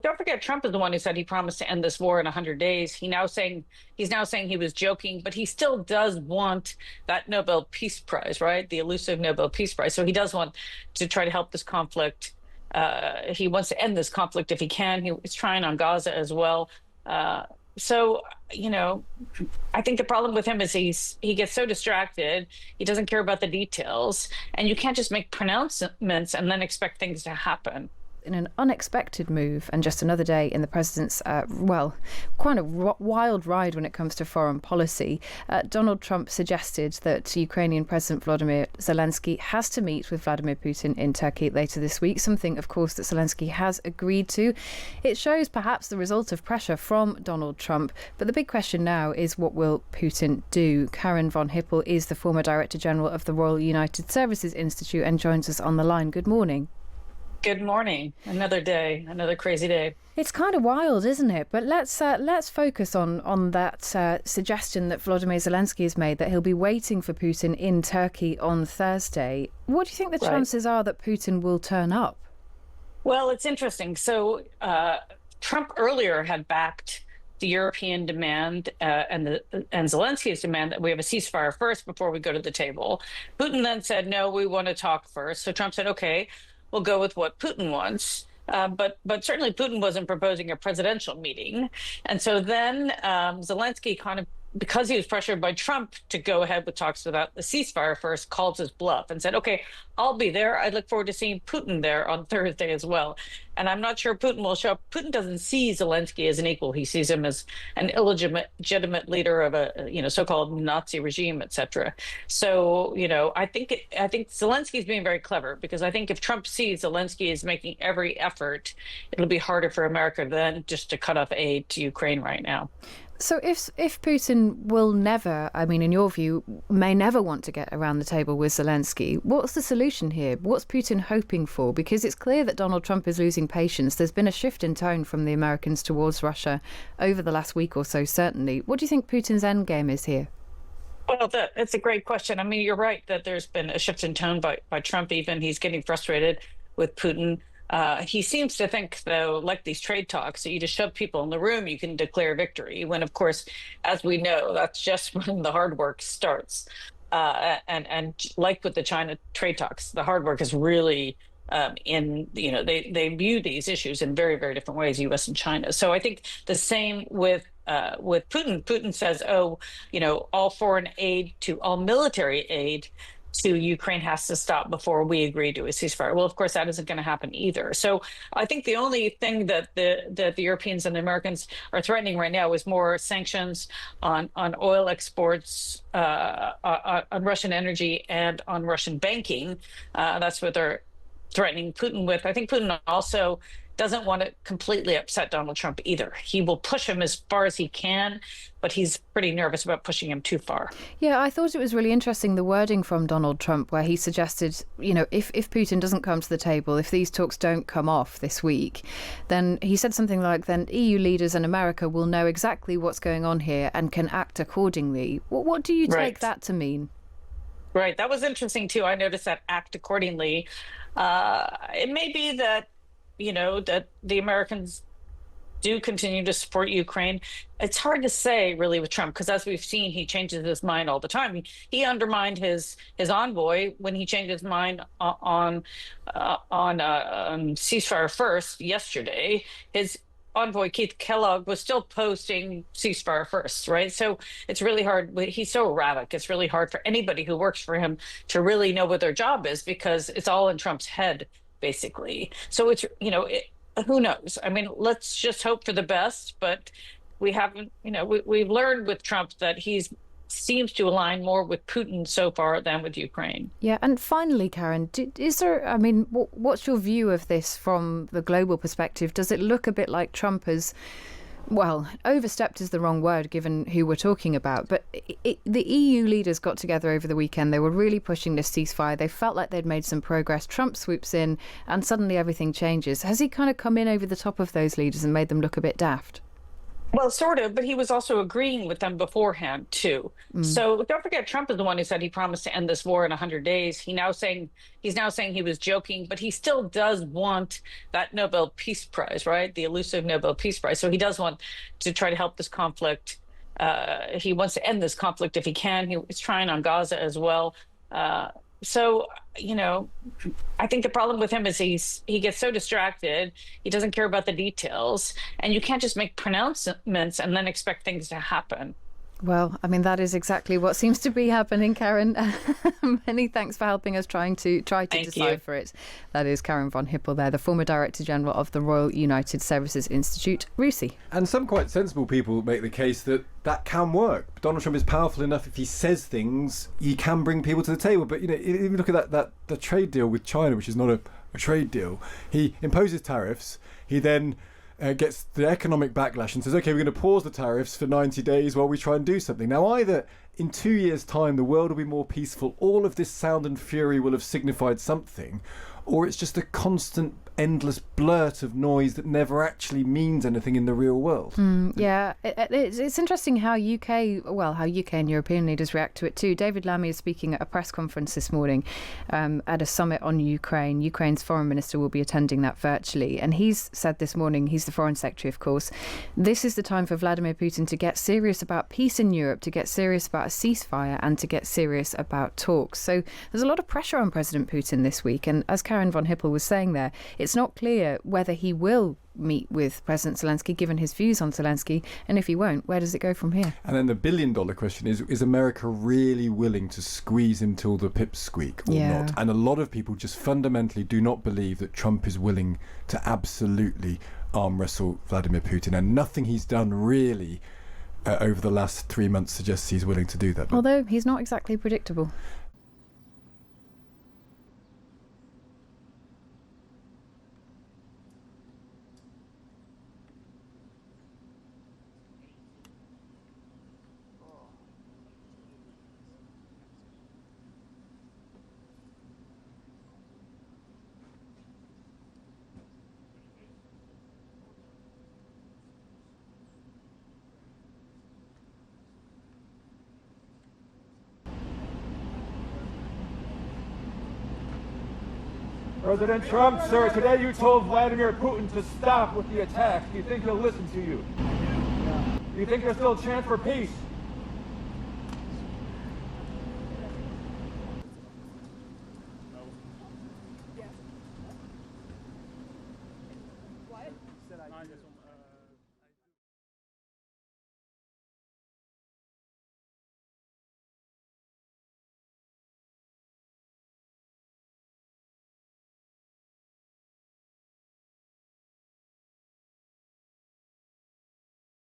Don't forget, Trump is the one who said he promised to end this war in 100 days. He's now saying he was joking, but he still does want that Nobel Peace Prize, right? The elusive Nobel Peace Prize. So he does want to try to help this conflict. He wants to end this conflict if he can. He's trying on Gaza as well. Uh, so, you know, I think the problem with him is he gets so distracted. He doesn't care about the details, and you can't just make pronouncements and then expect things to happen. In an unexpected move and just another day in the president's, quite a wild ride when it comes to foreign policy, Donald Trump suggested that Ukrainian President Volodymyr Zelensky has to meet with Vladimir Putin in Turkey later this week, something, of course, that Zelensky has agreed to. It shows perhaps the result of pressure from Donald Trump. But the big question now is, what will Putin do? Karin Von Hippel is the former Director General of the Royal United Services Institute and joins us on the line. Good morning. Good morning. Another day, another crazy day. It's kind of wild, isn't it? But let's focus on that suggestion that Volodymyr Zelensky has made, that he'll be waiting for Putin in Turkey on Thursday. What do you think the chances are that Putin will turn up? Well, it's interesting. So Trump earlier had backed the European demand and Zelensky's demand that we have a ceasefire first before we go to the table. Putin then said, no, we want to talk first. So Trump said, okay, we'll go with what Putin wants. But certainly Putin wasn't proposing a presidential meeting. And so then Zelensky kind of, because he was pressured by Trump to go ahead with talks without the ceasefire first, called his bluff and said, okay, I'll be there. I look forward to seeing Putin there on Thursday as well. And I'm not sure Putin will show up. Putin doesn't see Zelensky as an equal. He sees him as an illegitimate leader of a so-called Nazi regime, etc. So I think Zelensky is being very clever, because I think if Trump sees Zelensky is making every effort, it'll be harder for America than just to cut off aid to Ukraine right now. So if Putin will never, I mean, in your view, may never want to get around the table with Zelensky, what's the solution here? What's Putin hoping for? Because it's clear that Donald Trump is losing patience. There's been a shift in tone from the Americans towards Russia over the last week or so, certainly. What do you think Putin's endgame is here? Well, that's a great question. I mean, you're right that there's been a shift in tone by Trump even. He's getting frustrated with Putin. He seems to think, though, like these trade talks, that you just shove people in the room, you can declare victory. When, of course, as we know, that's just when the hard work starts. And like with the China trade talks, the hard work is really they view these issues in very, very different ways, U.S. and China. So I think the same with Putin. Putin says, all foreign aid to all military aid to Ukraine has to stop before we agree to a ceasefire. Well, of course, that isn't going to happen either. So I think the only thing that the Europeans and the Americans are threatening right now is more sanctions on oil exports, on Russian energy, and on Russian banking. That's what they're threatening Putin with. I think Putin also doesn't want to completely upset Donald Trump either. He will push him as far as he can, but he's pretty nervous about pushing him too far. Yeah, I thought it was really interesting, the wording from Donald Trump, where he suggested, if Putin doesn't come to the table, if these talks don't come off this week, then he said something like, then EU leaders and America will know exactly what's going on here and can act accordingly. What do you take that to mean? Right. That was interesting, too. I noticed that act accordingly. It may be that that the Americans do continue to support Ukraine. It's hard to say, really, with Trump, because as we've seen, he changes his mind all the time. He undermined his envoy when he changed his mind on ceasefire first yesterday. His envoy Keith Kellogg was still posting ceasefire first, right? So it's really hard. He's so erratic. It's really hard for anybody who works for him to really know what their job is, because it's all in Trump's head, basically. So it's, who knows? I mean, let's just hope for the best, but we haven't, we've learned with Trump that he's seems to align more with Putin so far than with Ukraine. Yeah, and finally, Karin, what's your view of this from the global perspective? Does it look a bit like Trump has, well, overstepped is the wrong word given who we're talking about, but the EU leaders got together over the weekend. They were really pushing this ceasefire. They felt like they'd made some progress. Trump swoops in and suddenly everything changes. Has he kind of come in over the top of those leaders and made them look a bit daft? Well, sort of, but he was also agreeing with them beforehand too. So don't forget, Trump is the one who said he promised to end this war in 100 days. He's now saying he was joking, but he still does want that Nobel Peace Prize, right? The elusive Nobel Peace Prize. So he does want to try to help this conflict. He wants to end this conflict if he can. He's trying on Gaza as well. Uh, so, you know, I think the problem with him is he gets so distracted, he doesn't care about the details, and you can't just make pronouncements and then expect things to happen. Well, I mean, that is exactly what seems to be happening, Karin. Many thanks for helping us try to Thank you. decipher it. That is Karin Von Hippel there, the former Director General of the Royal United Services Institute, RUSI. And some quite sensible people make the case that that can work. Donald Trump is powerful enough. If he says things, he can bring people to the table. But, you know, if you look at the trade deal with China, which is not a trade deal, he imposes tariffs. He then gets the economic backlash and says, OK, we're going to pause the tariffs for 90 days while we try and do something. Now, either in 2 years' time, the world will be more peaceful, all of this sound and fury will have signified something, or it's just a constant, endless blurt of noise that never actually means anything in the real world. Yeah, it's interesting how UK and European leaders react to it too. David Lammy is speaking at a press conference this morning at a summit on Ukraine. Ukraine's foreign minister will be attending that virtually. And he's said this morning, he's the foreign secretary, of course, this is the time for Vladimir Putin to get serious about peace in Europe, to get serious about a ceasefire and to get serious about talks. So there's a lot of pressure on President Putin this week. And as Karin Von Hippel was saying there, it's not clear whether he will meet with President Zelensky, given his views on Zelensky, and if he won't, where does it go from here? And then the billion-dollar question is America really willing to squeeze him till the pips squeak or not? And a lot of people just fundamentally do not believe that Trump is willing to absolutely arm wrestle Vladimir Putin, and nothing he's done really over the last 3 months suggests he's willing to do that. Although he's not exactly predictable. President Trump, sir, today you told Vladimir Putin to stop with the attacks. Do you think he'll listen to you? Do you think there's still a chance for peace?